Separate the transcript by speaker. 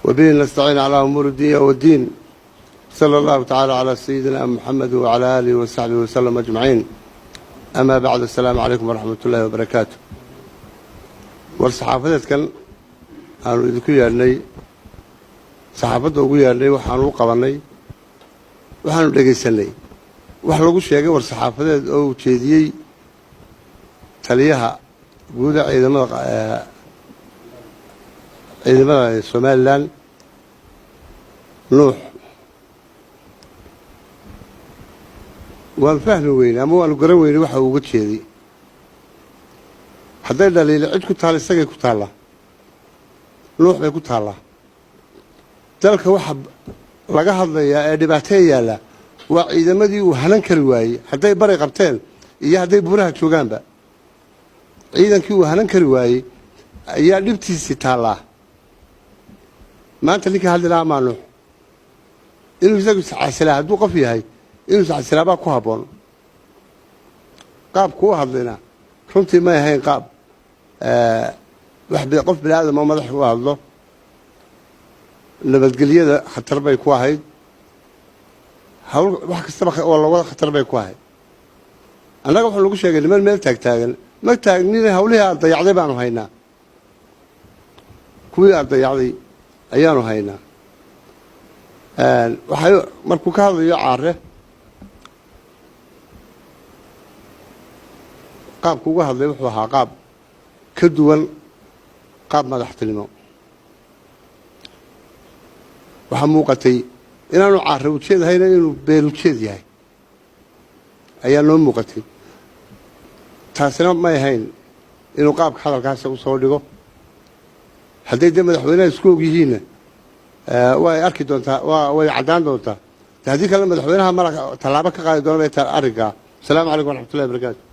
Speaker 1: وبه نستعين على أمور الدنيا والدين. صلى الله تعالى على سيدنا محمد وعلى آله وصحبه وسلم أجمعين. أما بعد، السلام عليكم ورحمة الله وبركاته. والصحافة كان أنا إذا يالني صحافة ugu yeelnay waxaan u qabanay waxaan u dhageysanay wax lagu sheegay war saxaafadeed oo jeediyay taliyaha guud ee ciidamada Somaliland Nuux waan fahmi weynaa ama waan garan weynaa waxa uu uga jeeday hadday dhaliil cid ku taal isagay ku taala Nuux bay ku taala dalka waxa laga hadlayaa ee dhibaato yaala waa ciidamadii uu halan kari waayay hadday bari qabteen iyo hadday buuraha joogaanba ciidankii uu halan kari waayay ayaa dhibtiisii taala maanta ninka hadlaa ma Nuux inuu isagu saxaasila hadduu qof yahay inuu saxaasila baa ku haboon qaab ku hadlina runtii ma yahay qaab wax qof bini'aadam oo madax u hadlo nabadgelyada khatar bay ku ahayd hawl wax kasta oo laga khatar bay ku ahayd annaga waxa lagu sheegay niman meel taagtaagan ma taagnina hawlaha dayacday baanu haynaa kuwii dayacday ayaanu haynaa waxay markuu ka hadlayo caare qaabku uga hadlay wuxuu ahaa qaab ka duwan qaab madaxtinimo waxa muuqatay inaanu caare u jeedahayna inuu beelu jeed yahay ayaa noo muuqatay taasina ma ahayn inuu qaabka hadalkaas u soo dhigo hadday madaxweynaha isku og yihiin way arki doontaa way cadaan doontaa haddii kale madaxweynaha talaabo ka qaadi doona arrinka. Asalaamu calaykum waraxmatullahi wabarakaatu.